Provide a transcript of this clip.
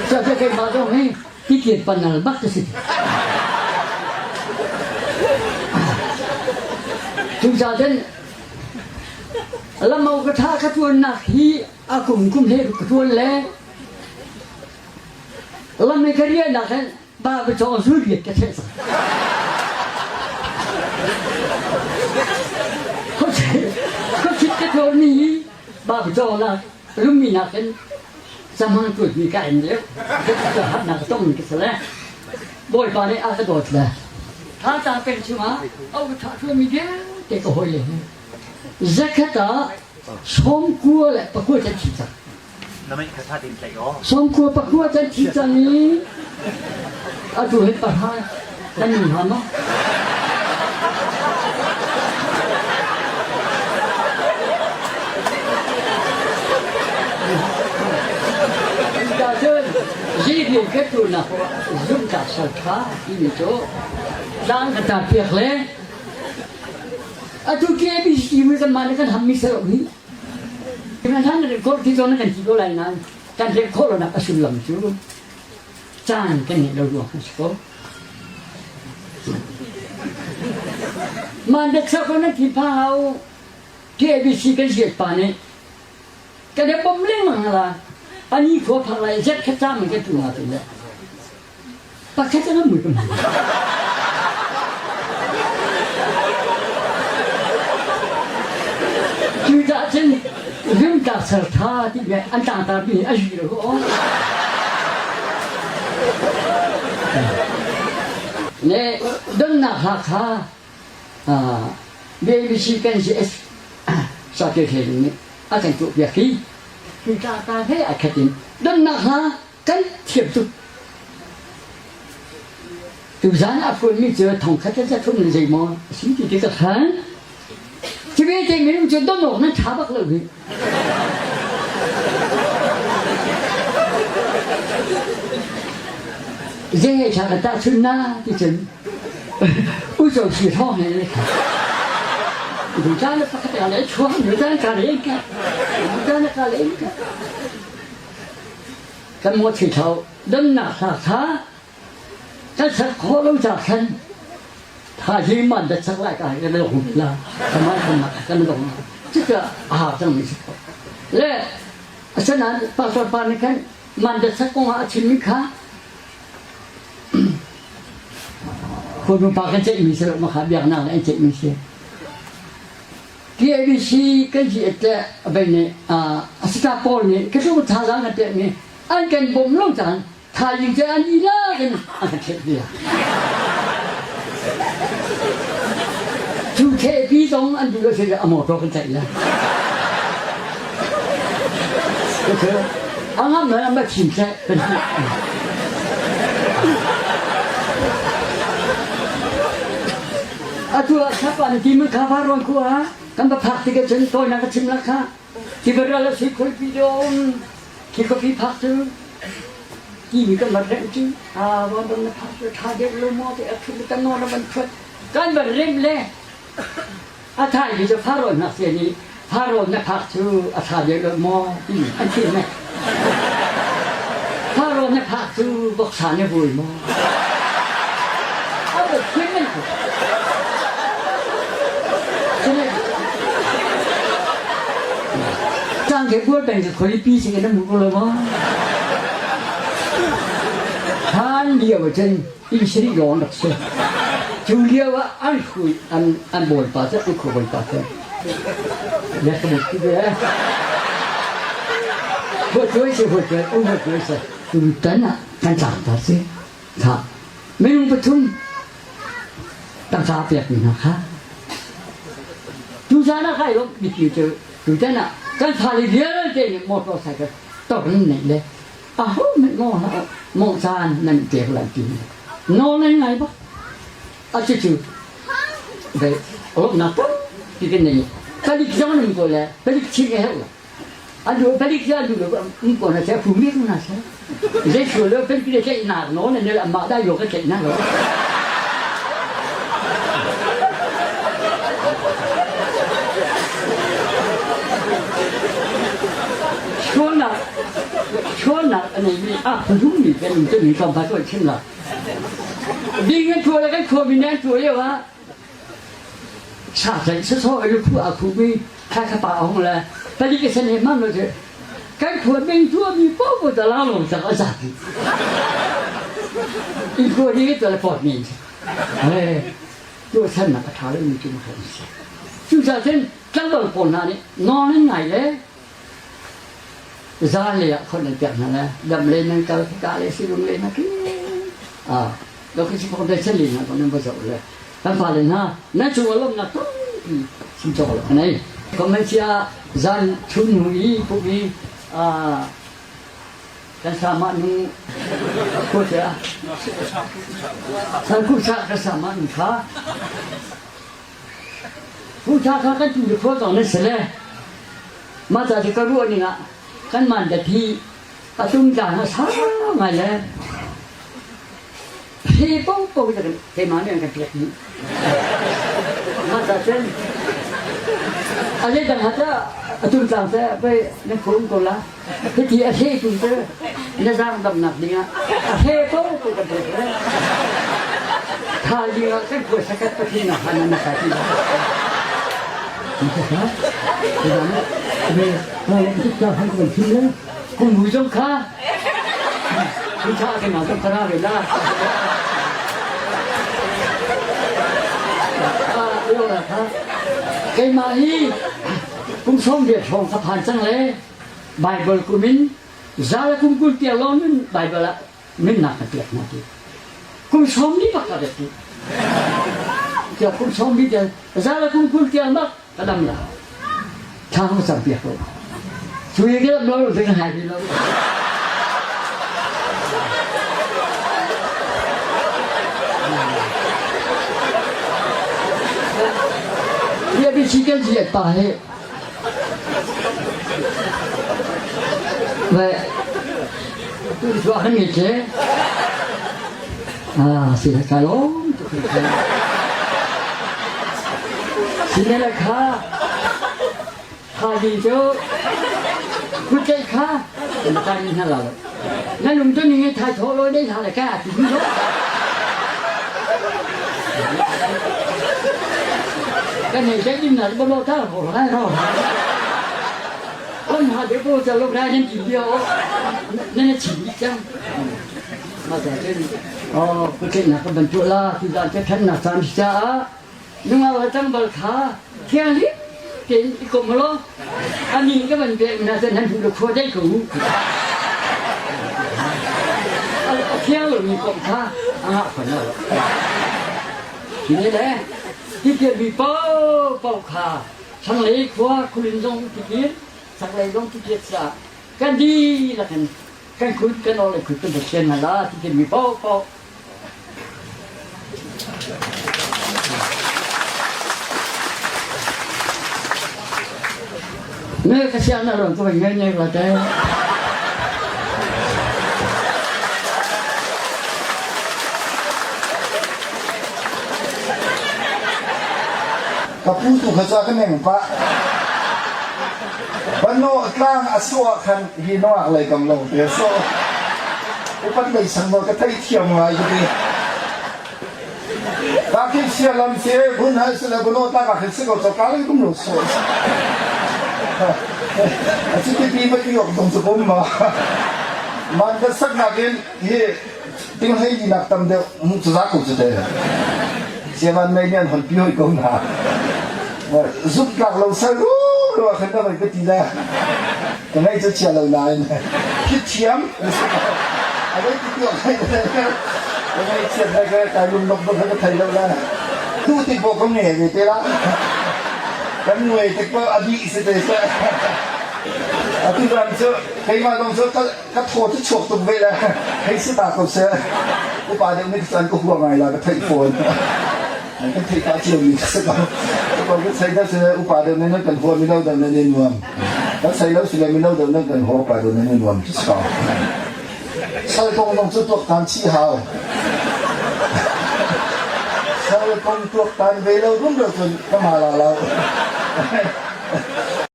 จะเคยมาตรงนี้ที่เกียรติปัญญาบักจะสิจุดนั้นแล้วมากระทากระทวนนักฮีอากุมกุมเทกระทวนแล้วแล้วไม่เคยเรียนนักบ้าไปจองสุริยะแค่ไหนเขาคิดกระทวนนี้บ้าไปจองละรุ่มมีนักกันสมังตุดมีการเดียวจะหัดนักต้องมีกันแล้วบ่อยปานนี้อากระโดดเลยถ้าตาเป็นชิมาเอากระทาช่วยมีเดียวเด็กก็หอยเลยzakata somkua le pakua tan cita namanya kata din tayo somkua pakua tan cita ni aduh hebat ha dan ni hama dan jadi ketu nak zoom tak salka ini tu dan kata pihak le Atu kaya bisi mereka mana kan hamis serongi. Kemudian rekor di zona kan tiga lain kan rekor nak asulam tu. Jangan kan ni lalu aku sekolah. Mandek sekolah nanti pahau kaya bisi kan siapa ni. Kadang pemleng lah. Ani kau pakai jet kereta mereka tu apa tu. Pakai jangan mereka. Juga jen rimka serta tiga antara tapi asyik loh. Ne dengar hak baby si kan si sakit ini akan tu biaki kita tahu akatin dengar kan tiap tu. Tujuan aku ni je thong kata je thong ni je mo, sini kita kan. Jadi dia minum jodoh no, nak cabak lagi. Jadi saya kata sunnah di sini, usul syirah ni. Bukan pakai kalau cuang, bukan kalian kan, bukan kalian kan. Kamu cerita dan nak sah, dan sekolah jalan. 他一慢的出来个那个红了，什么跟那种，这个真没错。来，现在把说把你看慢的出工啊，亲密看，可能把个这意思嘛，还别那来这意思。第二个是跟住在边呢新加坡呢，可是我常常看见呢，按跟我们弄讲，他应该按伊拉跟按个贴的。就开比中按这个是个摩托跟在了，就是俺们没停车，真是。tu siapa ni timun kabar orang kuah, kan berpak tiga jentoy nak kecil laka, tiba dalam si koi pidon, kita pipak tu, ini kan berrem tu, awak dah nak tu target lemah tu, aku kita nak orang berkuat, kan berrem le, atai kita faron nak sini, faron nak pak tu, target lemah, ini anjing ni, faron nak pak tu, boksannya boleh mah, apa kena tu. Trang cái buốt bèn có đi pi cái nó mua rồi mà han liều ở trên in sĩ giòn đặc sệt chú liều á ăn khui ăn bồi pa rất ăn khui bồi pa thế để cái một cái đấy vợ chuối ông vợ chuối sẽ tụi tấn à căn chẳng ta chứ thà mình phải thun tăng gia việc mình hả chú gia nó hay lắm bị chịu chơi tụi tấn à cái thằng đi lên trên một cái xe tao cũng nè đấy mình ngon lắm mong san nên tiếc là gì ngon lên này bác chứ vậy nào tốt thì cái này cái đi cho mình gọi là cái đi chi cái hết rồi cái đi ra được cũng còn là sẽ phụ biết không là sao dễ sửa được cái chạy nào nó nên là mà đã vô cái chạy nào rồi xuống nào chua nặng anh này bị không đúng gì cái mình cho mình không phải có chân là đi cái chua là cái chua mình đang chua yêu á xả thành số số ở khu bi khai khai bảo ông là ta đi cái sân này mang rồi chứ cái chua bên chua bị bó của ta lao lồng sao có giả đi chua đi cái là phật mình chua sân là tháo lên mình chung không chúng ta trên trong đầu phồn này ngon đến ngày đấy ra liềnคนหนึ่งจากนั้นนะดำเลยนั่งเกาที่กาเลยสิลงเลยนะคือเราคือสิคนได้เฉลี่ยนะตอนนั้นประสบเลยท่านฝ่ายเลยนะนั่นชัวร์ลงนะตุ้งชิมจอเลยนี่ก็ไม่ใช่จานชุนหุยพวกนี้กันสามารถนุ่งก็จะท่านผู้ชายก็สามารถนุ่งขาผู้ชายเขาก็อยู่ข้อต่อนั้นเสร็จแล้วมาจากที่กระรู้นี่นะกันมันจะที่ประชุมกันนะช้าไงเลยพี่ปุ๊บจะเทมาเนี่ยกันเกลียดนี้มาจากเช่นอะไรต่างหากจะจุนต่างแต่ไปในโครงกุลละพิธีอาเทจุนเตอร์ในร่างดำหนักเนี่ยอาเทปุ๊บกันเลยถ้าเยอะก็ควรสักการะที่หนักขนาดนั้นที่นี่ครับที่นั่นเราที่จะให้คนที่นั่นคุณผู้ชมค่ะคุณชาติมาต้องกระไรนะเรื่องอะไรครับเกมาฮีคุณชมเดียดชงสะพานจังเลยไบเบิลคุณมินซาลคุณกุลเตียร้อนมินไบเบิลละมินนักเตียนักที่คุณชมนี่ปากกาเด็ดที่เจ้าคุณชมนี่เดียซาลคุณกุลเตียนักกระดำละทางสัมเปียกช่วยกันเราถึงหายไปแล้วเรียกไปชี้กันเสียตายเว้ยตัวชัวร์นี่เจ้เสียใจล้มเสียเลยค่ะข้าดีเจ้าคุณใจข้าเป็นการยินให้เรางั้นลุงตัวนี้ถ่ายโทรเลยได้ถ่ายแก่ถึงยกก็เนี่ยใช้ดินหนักบนโลท่าโหดได้หรอคนหาเดี๋ยวกูจะลงได้ยังกี่เดียวนั่นฉีดจังมาแต่เช่นคุณใจหนักก็บรรจุละที่ด้านจะขันหนัก30 จ้านึกว่าจังบลขาเที่ยงลิบเก่งอีกคนมาล้ออันนี้ก็มันเป็นน่าจะนั่นถูกควรได้กูเที่ยวมีคนข้าคนนั้นทีนี้แหละที่เกี่ยวมีเป้าขาช่างเลยคว้าคุณลงที่เกียรช่างเลยลงที่เกียรสะกันดีละกันคุยกันอะไรคุยกันเช่นนั่นละที่เกี่ยวมีเป้าเนี่ยก็เสียงนั่นหรอกตัวเงี้ยๆละแต่กับผู้ถูกขจัดกันเองปะบ้านโน้ตล่างอสวะคันฮีโน่อะไรกำลังเดือดโซ่อุปนิสัยมันก็ไทยเที่ยวมาอยู่ดีตาคิดเสียลำเสียบุญให้สุดแล้วบ้านโน้ตล่างก็เห็นสิ่งที่เขาเลยก็ไม่รู้สึกอาชีพที่ไม่กี่อย่างต้องสุขุมมามันก็สักนักเรียนที่ติ้งให้ดีนักตั้มเดียวมุขจักรจุดเดียวเสียมันไม่เนี่ยคนพิ้วอีกคนหาซุปกักเราใส่รู้ว่าขนาดไหนก็ดีแล้วแต่ไม่จะเชื่อเรานายคิดเทียมอะไรที่เกี่ยวกับอะไรไม่เชื่อได้ก็การลุมนกมันก็ไทยเราแล้วดูที่พวกเขาเนี่ยเดี๋ยวละกันหน่วยที่พวกอดีตสิเดชอธิการเจ้าใครมาลงเจ้าก็โทษที่ฉกตรงไปแล้วให้สิตาเขาเสียอุปาเดี๋ยวไม่สั่นก็หัวไงล่ะก็ไทยโฟนก็ไทยตาเจียวมีสักคนก็ใช้ได้เสียอุปาเดี๋ยวนั้นกันหัวไม่เล่าเดินในนวมแล้วใช้แล้วสิเลยไม่เล่าเดินนั้นกันหัวไปเดินในนวมที่สองใช้ตรงลงจุดตัวการชี้หาวใช้ตรงตัวการเวลารุ่งเรืองก็มาเรา